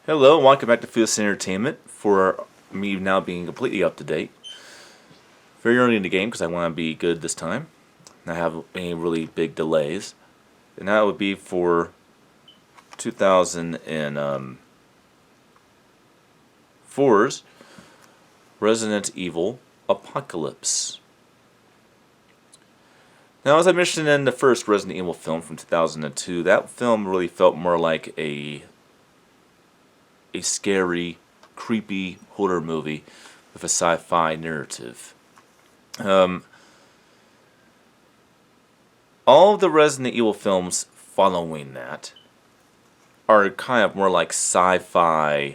Hello, and welcome back to Fierce Entertainment. For me now being completely up to date, very early in the game because I want to be good this time, not have any really big delays, and that would be for 2004's Resident Evil Apocalypse. Now, as I mentioned in the first Resident Evil film from 2002, that film really felt more like a scary, creepy horror movie with a sci-fi narrative. Um, all of the Resident Evil films following that are kind of more like sci-fi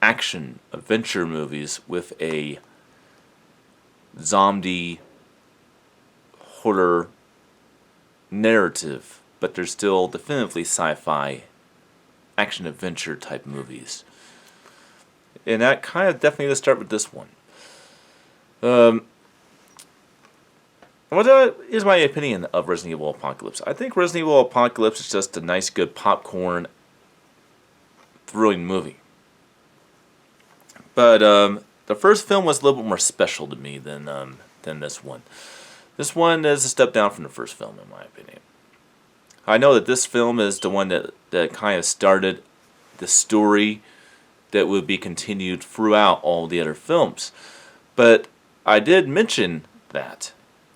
action adventure movies with a zombie horror narrative, but they're still definitively sci-fi action adventure type movies. And that kind of definitely let's start with this one. What is my opinion of Resident Evil Apocalypse? I think Resident Evil Apocalypse is just a nice, good popcorn, thrilling movie. But the first film was a little bit more special to me than this one. This one is a step down from the first film, in my opinion. I know that this film is the one that kind of started the story that would be continued throughout all the other films. But I did mention that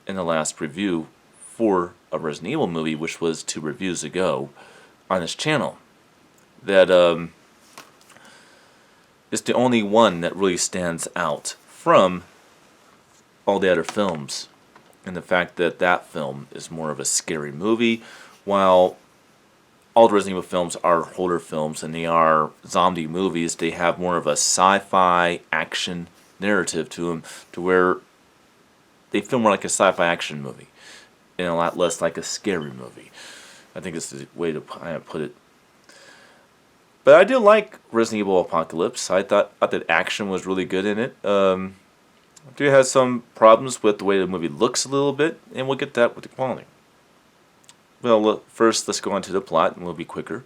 in the last review for a Resident Evil movie, which was 2 reviews ago on this channel, that it's the only one that really stands out from all the other films, and the fact that that film is more of a scary movie, while all the Resident Evil films are horror films and they are zombie movies. They have more of a sci-fi action narrative to them, to where they feel more like a sci-fi action movie and a lot less like a scary movie. I think it's the way to put it. But I do like Resident Evil Apocalypse. I thought that action was really good in it. I do have some problems with the way the movie looks a little bit, and we'll get that with the quality. Well, look, first let's go on to the plot, and we'll be quicker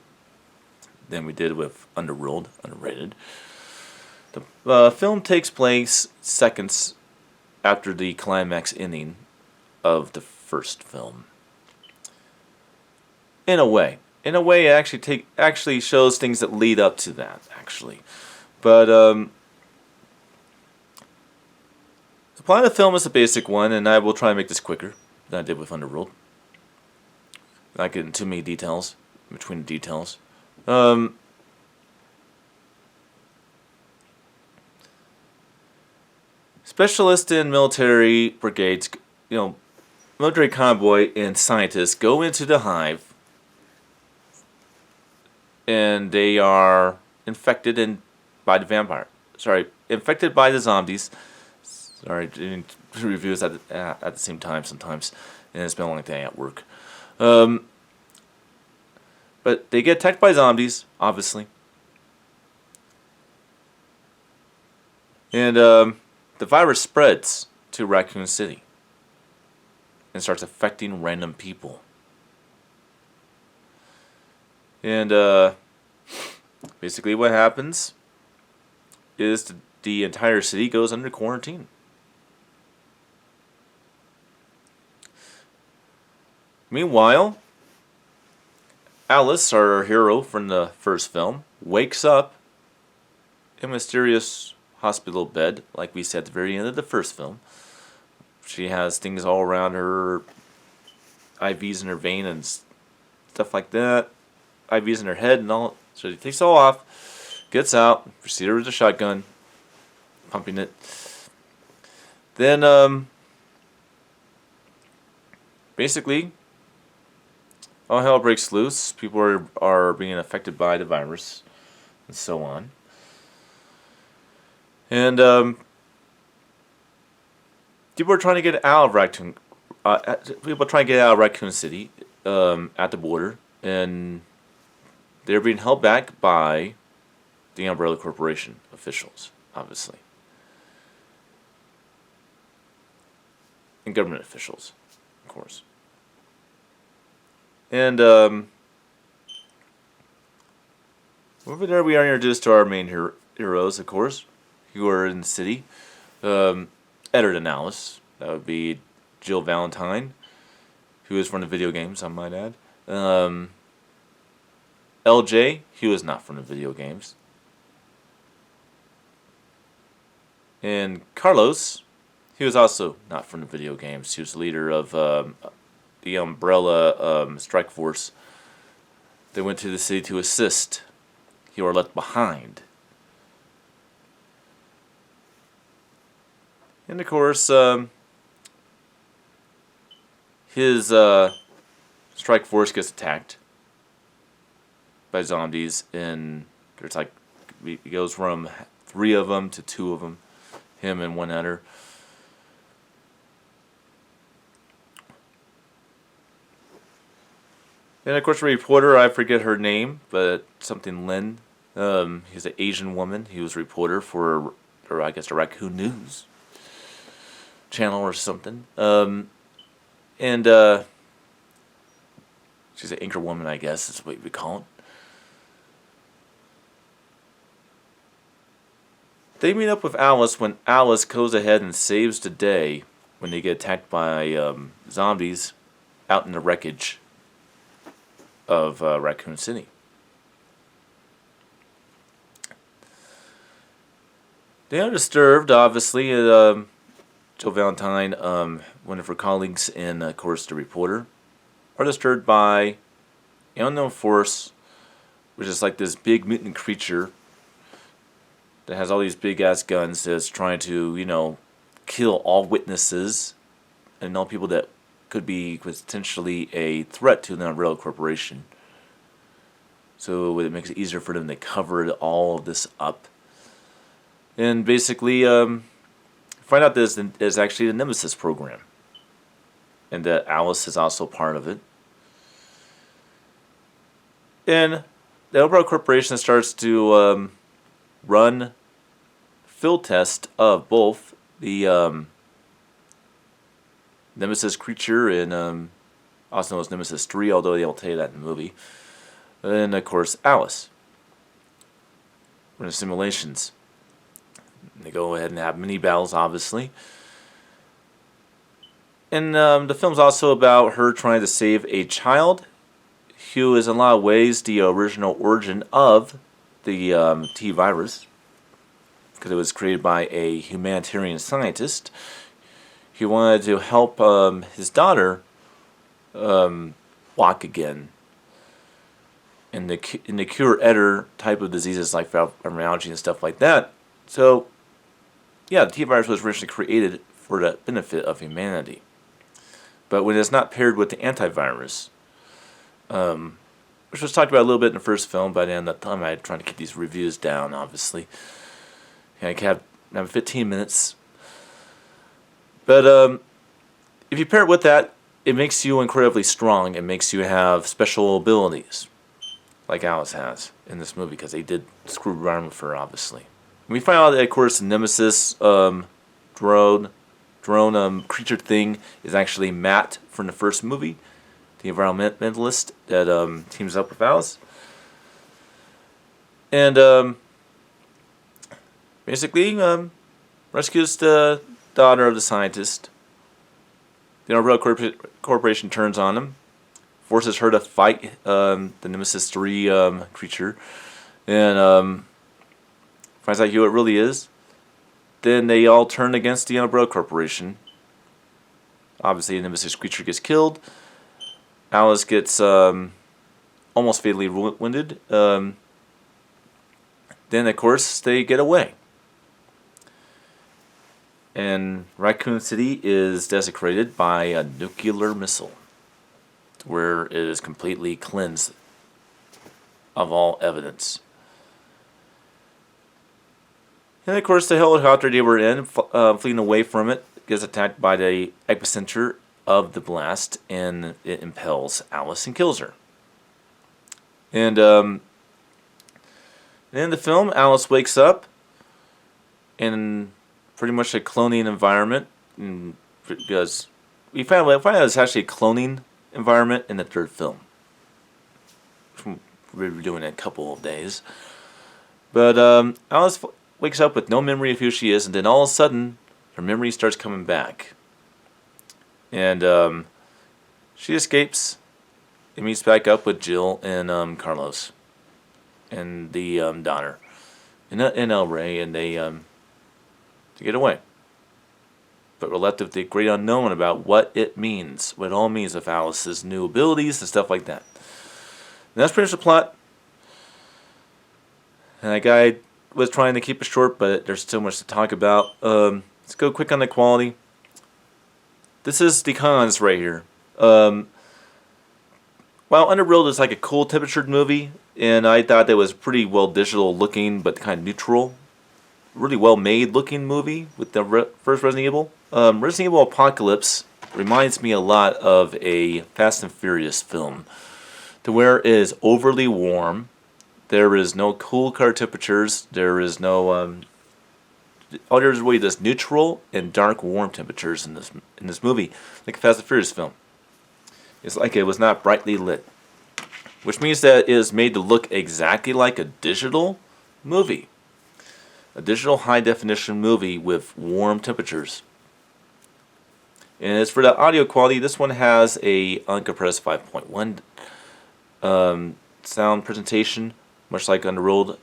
than we did with Underworld, underrated. The film takes place seconds after the climax ending of the first film. In a way, it actually shows things that lead up to that. Actually, but the plot of the film is a basic one, and I will try and make this quicker than I did with Underworld. Not getting too many details between the details. Specialists in military brigades, military convoy and scientists go into the hive, and they are infected by the zombies. Sorry, doing reviews at the same time sometimes, and it's been a long day at work. But they get attacked by zombies, obviously. And the virus spreads to Raccoon City and starts affecting random people. And basically what happens is the entire city goes under quarantine. Meanwhile, Alice, our hero from the first film, wakes up in a mysterious hospital bed, like we said at the very end of the first film. She has things all around her, IVs in her vein and stuff like that, IVs in her head and all. So she takes it all off, gets out, proceeds with a shotgun, pumping it. Then, basically, all hell breaks loose. People are being affected by the virus, and so on. And people are trying to get out of Raccoon. People are trying to get out of Raccoon City at the border, and they're being held back by the Umbrella Corporation officials, obviously, and government officials, of course. And Over there, we are introduced to our main heroes, of course, who are in the city. Edward and Alice. That would be Jill Valentine, who is from the video games, I might add. LJ, he was not from the video games. And Carlos, he was also not from the video games. He was the leader of the Umbrella Strike Force. They went to the city to assist. He were left behind. And of course, his strike force gets attacked by zombies, and there's like, it goes from 3 of them to 2 of them, him and one other. And of course, the reporter, I forget her name, but something Lin. He's an Asian woman. He was a reporter for, or I guess, a Raccoon News channel or something. And she's an anchor woman, I guess, is what we call it. They meet up with Alice when Alice goes ahead and saves the day when they get attacked by zombies out in the wreckage of Raccoon City. They are disturbed, obviously. Joe Valentine, one of her colleagues, and of course the reporter, are disturbed by an unknown force, which is like this big mutant creature that has all these big ass guns that's trying to, you know, kill all witnesses and all people that could be potentially a threat to the Umbrella Corporation. So it makes it easier for them to cover all of this up. And basically, find out this is actually the Nemesis program, and that Alice is also part of it. And the Umbrella Corporation starts to run field tests of both the Nemesis creature and also known as Nemesis 3, although they don't tell you that in the movie. And of course, Alice. Run simulations. They go ahead and have mini battles, obviously. And the film's also about her trying to save a child who is in a lot of ways the original origin of the T virus, because it was created by a humanitarian scientist. He wanted to help his daughter walk again. And the cure other type of diseases like fibromyalgia and stuff like that. So, yeah, the T virus was originally created for the benefit of humanity. But when it's not paired with the antivirus, which was talked about a little bit in the first film, by the end of the time I had trying to keep these reviews down, obviously. Yeah, I have 15 minutes. But if you pair it with that, it makes you incredibly strong. It makes you have special abilities, like Alice has in this movie, because they did screw around with her, obviously. And we find out that, of course, the Nemesis drone creature thing is actually Matt from the first movie, the environmentalist that teams up with Alice. And basically rescues the daughter of the scientist. The Umbrella Corporation turns on him, forces her to fight the Nemesis 3 creature, and finds out who it really is. Then they all turn against the Umbrella Corporation. Obviously, the Nemesis creature gets killed. Alice gets almost fatally wounded. Then, of course, they get away. And Raccoon City is desecrated by a nuclear missile, where it is completely cleansed of all evidence. And of course, the helicopter they were in, fleeing away from it, gets attacked by the epicenter of the blast, and it impels Alice and kills her. And in the film, Alice wakes up in pretty much a cloning environment, because we find out it's actually a cloning environment in the third film. We were doing it in a couple of days. But Alice wakes up with no memory of who she is, and then all of a sudden, her memory starts coming back. And she escapes and meets back up with Jill and Carlos and the Donner and El Rey, and they get away. But we're left with the great unknown about what it means, what it all means with Alice's new abilities and stuff like that. And that's pretty much the plot. And that guy was trying to keep it short, but there's so much to talk about. Let's go quick on the quality. This is the cons right here. While Underworld is like a cool temperatured movie, and I thought it was pretty well digital looking, but kind of neutral. Really well made looking movie with the first Resident Evil. Resident Evil Apocalypse reminds me a lot of a Fast and Furious film, to where it is overly warm. There is no cool car temperatures. There is no all there is really just neutral and dark warm temperatures in this movie, like a Fast and Furious film. It's like it was not brightly lit, which means that it is made to look exactly like a digital movie. A digital high-definition movie with warm temperatures. And as for the audio quality, this one has a uncompressed 5.1 sound presentation, much like Underworld.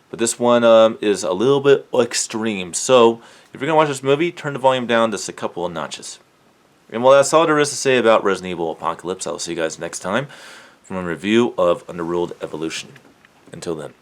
But this one is a little bit extreme. So, if you're going to watch this movie, turn the volume down just a couple of notches. And well, that's all there is to say about Resident Evil Apocalypse. I will see you guys next time from a review of Underworld Evolution. Until then.